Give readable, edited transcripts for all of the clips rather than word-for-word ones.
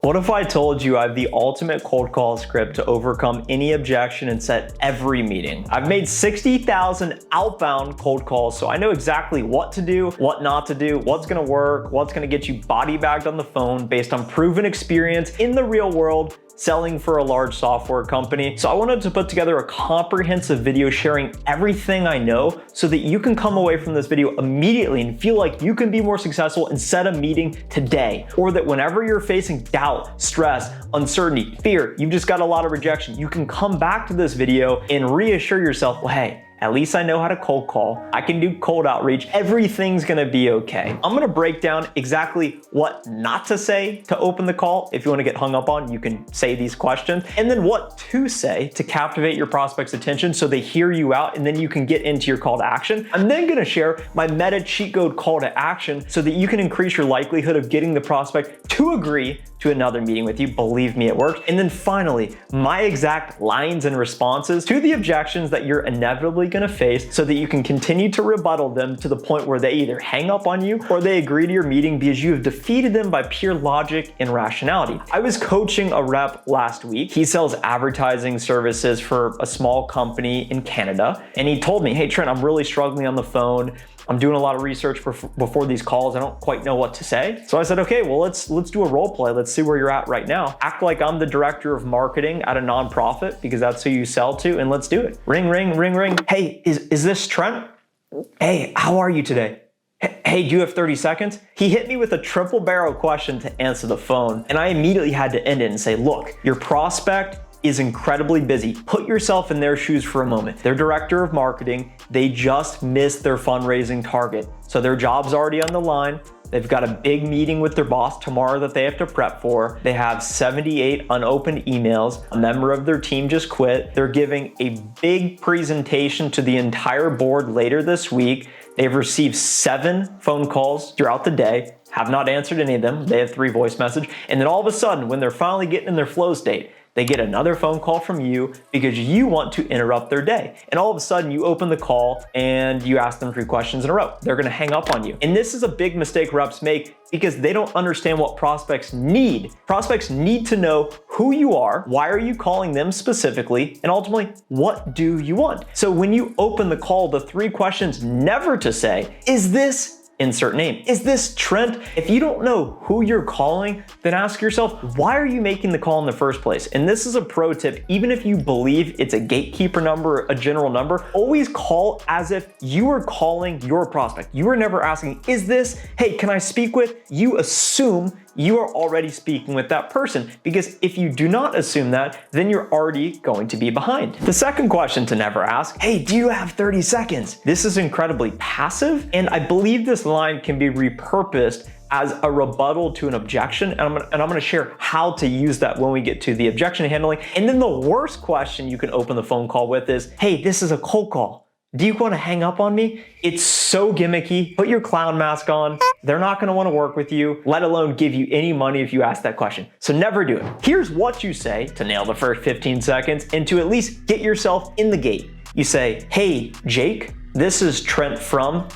What if I told you I have the ultimate cold call script to overcome any objection and set every meeting? I've made 60,000 outbound cold calls, so I know exactly what to do, what not to do, what's gonna work, what's gonna get you body bagged on the phone based on proven experience in the real world selling for a large software company. So I wanted to put together a comprehensive video sharing everything I know so that you can come away from this video immediately and feel like you can be more successful and set a meeting today. Or that whenever you're facing doubt, stress, uncertainty, fear, you've just got a lot of rejection, you can come back to this video and reassure yourself, well, hey, at least I know how to cold call. I can do cold outreach. Everything's gonna be okay. I'm gonna break down exactly what not to say to open the call. If you wanna get hung up on, you can say these questions. And then what to say to captivate your prospect's attention so they hear you out and then you can get into your call to action. I'm then gonna share my meta cheat code call to action so that you can increase your likelihood of getting the prospect to agree to another meeting with you. Believe me, it works. And then finally, my exact lines and responses to the objections that you're inevitably gonna face so that you can continue to rebuttal them to the point where they either hang up on you or they agree to your meeting because you have defeated them by pure logic and rationality. I was coaching a rep last week. He sells advertising services for a small company in Canada. And he told me, hey, Trent, I'm really struggling on the phone. I'm doing a lot of research before these calls. I don't quite know what to say. So I said, okay, well, let's do a role play. Let's see where you're at right now. Act like I'm the director of marketing at a nonprofit because that's who you sell to, and let's do it. Ring, ring, ring, ring. Hey, is this Trent? Hey, how are you today? Hey, do you have 30 seconds? He hit me with a triple barrel question to answer the phone, and I immediately had to end it and say, look, your prospect is incredibly busy. Put yourself in their shoes for a moment. They're director of marketing. They just missed their fundraising target. So their job's already on the line. They've got a big meeting with their boss tomorrow that they have to prep for. They have 78 unopened emails. A member of their team just quit. They're giving a big presentation to the entire board later this week. They've received 7 phone calls throughout the day, have not answered any of them. They have 3 voice messages. And then all of a sudden, when they're finally getting in their flow state, they get another phone call from you because you want to interrupt their day. And all of a sudden you open the call and you ask them 3 questions in a row. They're gonna hang up on you. And this is a big mistake reps make because they don't understand what prospects need. Prospects need to know who you are, why are you calling them specifically, and ultimately, what do you want? So when you open the call, the 3 questions never to say, is this insert name? Is this Trent? If you don't know who you're calling, then ask yourself, why are you making the call in the first place? And this is a pro tip, even if you believe it's a gatekeeper number, a general number, always call as if you are calling your prospect. You are never asking, is this, hey, can I speak with? You assume you are already speaking with that person, because if you do not assume that, then you're already going to be behind. The second question to never ask, hey, do you have 30 seconds? This is incredibly passive, and I believe this line can be repurposed as a rebuttal to an objection, and I'm gonna share how to use that when we get to the objection handling. And then the worst question you can open the phone call with is, hey, this is a cold call. Do you want to hang up on me? It's so gimmicky. Put your clown mask on. They're not going to want to work with you, let alone give you any money if you ask that question. So never do it. Here's what you say to nail the first 15 seconds and to at least get yourself in the gate. You say, hey, Jake, this is Trent from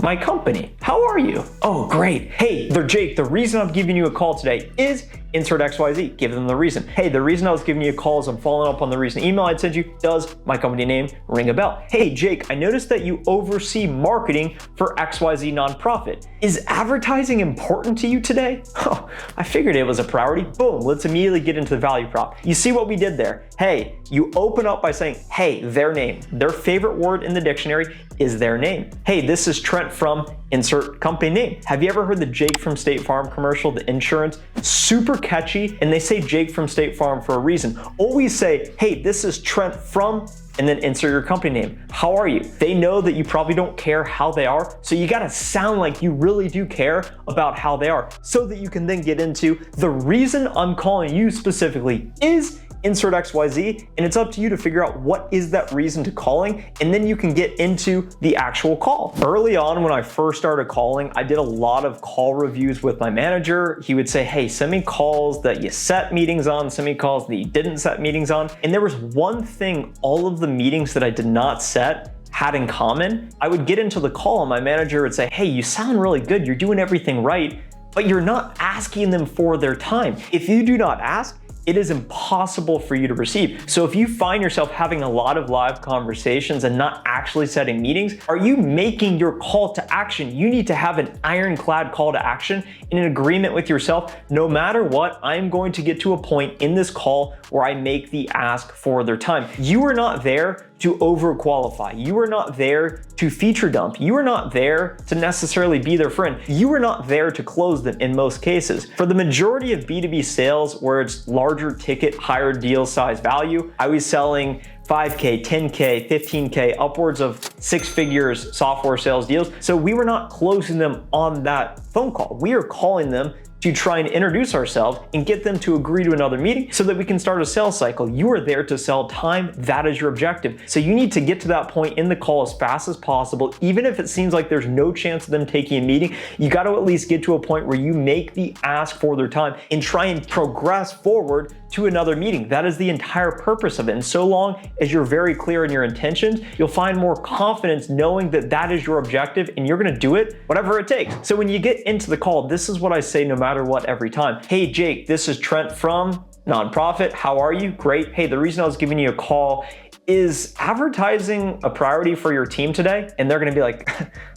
my company. How are you? Oh, great. Hey, they're Jake. The reason I'm giving you a call today is insert XYZ. Give them the reason. Hey, the reason I was giving you a call is I'm following up on the recent email I sent you. Does my company name ring a bell? Hey, Jake, I noticed that you oversee marketing for XYZ nonprofit. Is advertising important to you today? Oh, I figured it was a priority. Boom, let's immediately get into the value prop. You see what we did there? Hey, you open up by saying, hey, their name. Their favorite word in the dictionary is their name. Hey, this is Trent from insert company name. Have you ever heard the Jake from State Farm commercial, the insurance? Super catchy, and they say Jake from State Farm for a reason. Always say, hey, this is Trent from, and then insert your company name. How are you? They know that you probably don't care how they are, so you gotta sound like you really do care about how they are so that you can then get into the reason I'm calling you specifically is insert XYZ, and it's up to you to figure out what is that reason to calling, and then you can get into the actual call. Early on when I first started calling, I did a lot of call reviews with my manager. He would say, hey, send me calls that you set meetings on, send me calls that you didn't set meetings on. And there was one thing all of the meetings that I did not set had in common. I would get into the call and my manager would say, hey, you sound really good, you're doing everything right, but you're not asking them for their time. If you do not ask, it is impossible for you to receive. So if you find yourself having a lot of live conversations and not actually setting meetings, are you making your call to action? You need to have an ironclad call to action in an agreement with yourself. No matter what, I'm going to get to a point in this call where I make the ask for their time. You are not there to overqualify. You are not there to feature dump. You are not there to necessarily be their friend. You are not there to close them in most cases. For the majority of B2B sales where it's larger ticket, higher deal size value, I was selling 5K, 10K, 15K, upwards of 6 figures software sales deals. So we were not closing them on that phone call. We are calling them to try and introduce ourselves and get them to agree to another meeting so that we can start a sales cycle. You are there to sell time. That is your objective. So you need to get to that point in the call as fast as possible. Even if it seems like there's no chance of them taking a meeting, you got to at least get to a point where you make the ask for their time and try and progress forward to another meeting. That is the entire purpose of it. And so long as you're very clear in your intentions, you'll find more confidence knowing that that is your objective and you're going to do it whatever it takes. So when you get into the call, this is what I say no matter what every time. Hey, Jake, this is Trent from Nonprofit. How are you? Great. Hey, the reason I was giving you a call is advertising a priority for your team today? And they're going to be like,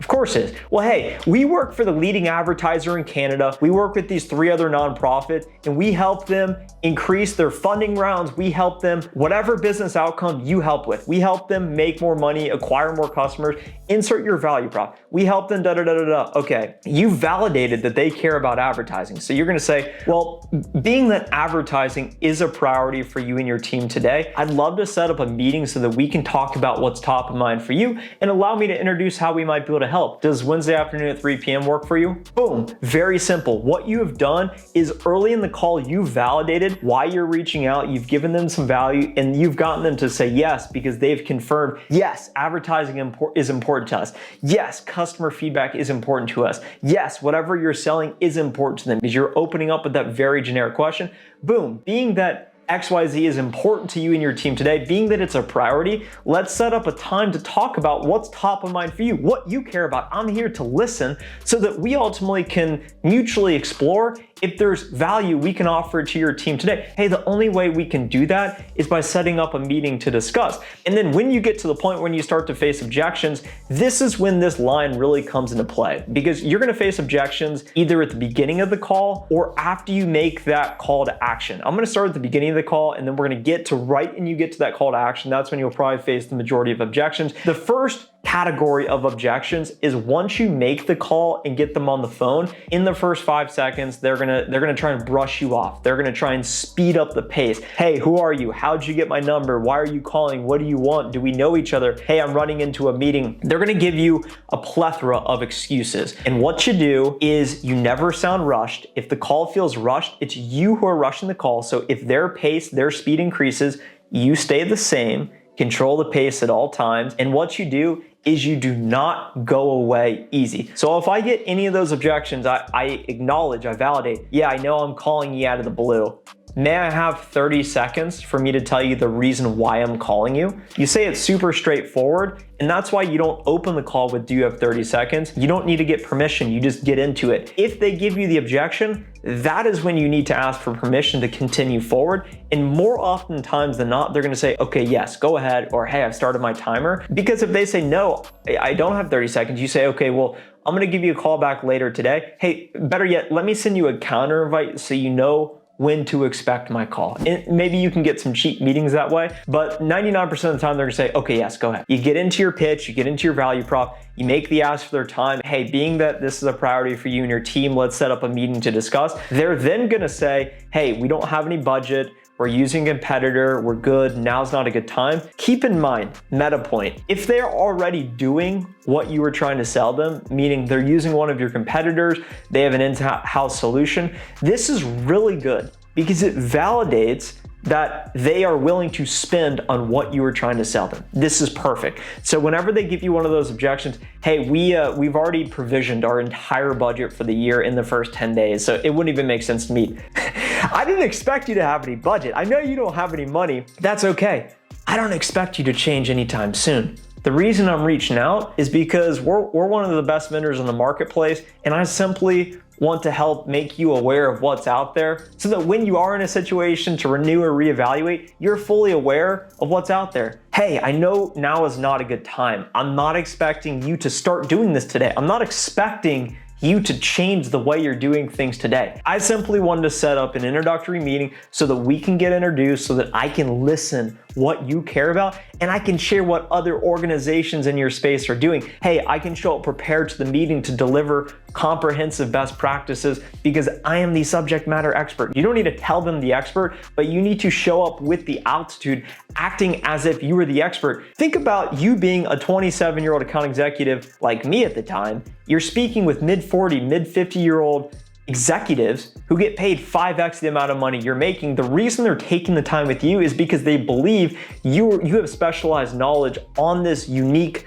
of course it is. Well, hey, we work for the leading advertiser in Canada. We work with these 3 other nonprofits and we help them increase their funding rounds. We help them, whatever business outcome you help with, we help them make more money, acquire more customers, insert your value prop. We help them da-da-da-da-da. Okay, you validated that they care about advertising. So you're going to say, well, being that advertising is a priority for you and your team today, I'd love to set up a meeting so that we can talk about what's top of mind for you and allow me to introduce how we might be able to help. Does Wednesday afternoon at 3 p.m. work for you? Boom, very simple. What you have done is early in the call, you validated why you're reaching out, you've given them some value, and you've gotten them to say yes because they've confirmed, yes, advertising is important to us. Yes, customer feedback is important to us. Yes, whatever you're selling is important to them because you're opening up with that very generic question. Boom, being that XYZ is important to you and your team today, being that it's a priority, let's set up a time to talk about what's top of mind for you, what you care about. I'm here to listen so that we ultimately can mutually explore if there's value we can offer to your team today. Hey, the only way we can do that is by setting up a meeting to discuss. And then when you get to the point when you start to face objections, this is when this line really comes into play because you're gonna face objections either at the beginning of the call or after you make that call to action. I'm gonna start at the beginning of the call and then we're gonna get to right when you get to that call to action, that's when you'll probably face the majority of objections. The first category of objections is once you make the call and get them on the phone, in the first 5 seconds, they're gonna try and brush you off. They're gonna try and speed up the pace. Hey, who are you? How'd you get my number? Why are you calling? What do you want? Do we know each other? Hey, I'm running into a meeting. They're gonna give you a plethora of excuses. And what you do is you never sound rushed. If the call feels rushed, it's you who are rushing the call. So if their pace, their speed increases, you stay the same, control the pace at all times. And what you do is you do not go away easy. So if I get any of those objections, I acknowledge, I validate, yeah, I know I'm calling you out of the blue. May I have 30 seconds for me to tell you the reason why I'm calling you? You say it's super straightforward, and that's why you don't open the call with, do you have 30 seconds? You don't need to get permission, you just get into it. If they give you the objection, that is when you need to ask for permission to continue forward. And more often times than not, they're gonna say, okay, yes, go ahead, or hey, I've started my timer. Because if they say, no, I don't have 30 seconds, you say, okay, well, I'm gonna give you a call back later today. Hey, better yet, let me send you a counter invite so you know when to expect my call. And maybe you can get some cheap meetings that way, but 99% of the time they're gonna say, okay, yes, go ahead. You get into your pitch, you get into your value prop, you make the ask for their time. Hey, being that this is a priority for you and your team, let's set up a meeting to discuss. They're then gonna say, hey, we don't have any budget, we're using a competitor, we're good, now's not a good time. Keep in mind, meta point, if they're already doing what you were trying to sell them, meaning they're using one of your competitors, they have an in-house solution, this is really good because it validates that they are willing to spend on what you were trying to sell them. This is perfect. So whenever they give you one of those objections, hey, we've already provisioned our entire budget for the year in the first 10 days, so it wouldn't even make sense to me. I didn't expect you to have any budget. I know you don't have any money. That's okay. I don't expect you to change anytime soon. The reason I'm reaching out is because we're one of the best vendors in the marketplace, and I simply want to help make you aware of what's out there so that when you are in a situation to renew or reevaluate, you're fully aware of what's out there. Hey, I know now is not a good time. I'm not expecting you to start doing this today. I'm not expecting you to change the way you're doing things today. I simply wanted to set up an introductory meeting so that we can get introduced, so that I can listen what you care about and I can share what other organizations in your space are doing. Hey, I can show up prepared to the meeting to deliver comprehensive best practices because I am the subject matter expert. You don't need to tell them the expert, but you need to show up with the altitude, acting as if you were the expert. Think about you being a 27-year-old account executive like me at the time. You're speaking with mid-40, mid-50-year-old executives who get paid 5x the amount of money you're making. The reason they're taking the time with you is because they believe you have specialized knowledge on this unique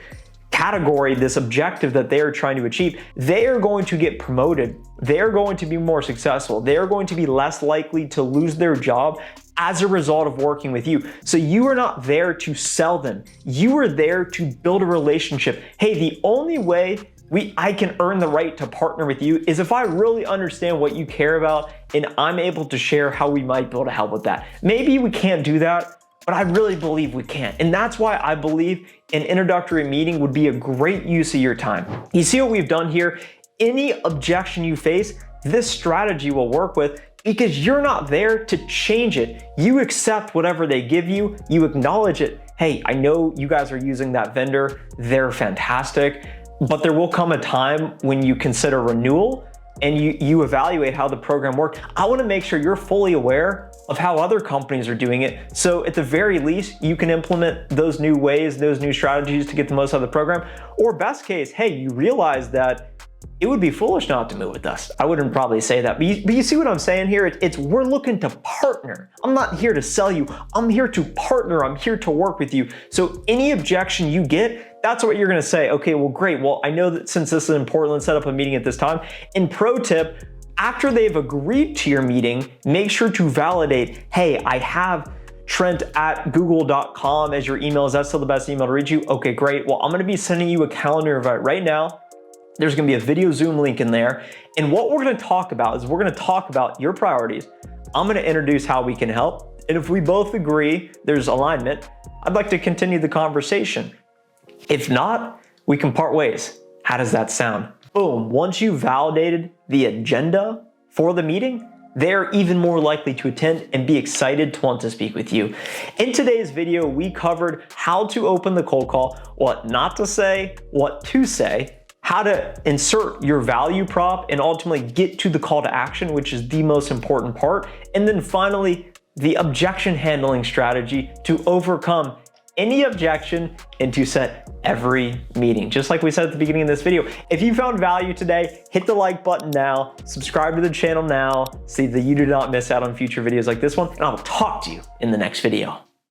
category, this objective that they are trying to achieve. They are going to get promoted. They are going to be more successful. They are going to be less likely to lose their job as a result of working with you. So you are not there to sell them. You are there to build a relationship. Hey, the only way I can earn the right to partner with you is if I really understand what you care about and I'm able to share how we might be able to help with that. Maybe we can't do that, but I really believe we can. And that's why I believe an introductory meeting would be a great use of your time. You see what we've done here? Any objection you face, this strategy will work with because you're not there to change it. You accept whatever they give you, you acknowledge it. Hey, I know you guys are using that vendor, they're fantastic. But there will come a time when you consider renewal and you evaluate how the program worked. I want to make sure you're fully aware of how other companies are doing it. So at the very least, you can implement those new ways, those new strategies to get the most out of the program. Or best case, hey, you realize that it would be foolish not to move with us. I wouldn't probably say that, but you see what I'm saying here? We're looking to partner. I'm not here to sell you. I'm here to partner. I'm here to work with you. So any objection you get, that's what you're gonna say. Okay, well, great. Well, I know that since this is in Portland, set up a meeting at this time. And pro tip, after they've agreed to your meeting, make sure to validate, hey, I have Trent@google.com as your email. Is that still the best email to reach you? Okay, great. Well, I'm gonna be sending you a calendar invite right now. There's gonna be a video Zoom link in there. And what we're gonna talk about is we're gonna talk about your priorities. I'm gonna introduce how we can help. And if we both agree there's alignment, I'd like to continue the conversation. If not, we can part ways. How does that sound? Boom, once you validated the agenda for the meeting, they're even more likely to attend and be excited to want to speak with you. In today's video, we covered how to open the cold call, what not to say, what to say, how to insert your value prop and ultimately get to the call to action, which is the most important part. And then finally, the objection handling strategy to overcome any objection and to set every meeting. Just like we said at the beginning of this video, if you found value today, hit the like button now, subscribe to the channel now, so that you do not miss out on future videos like this one, and I'll talk to you in the next video.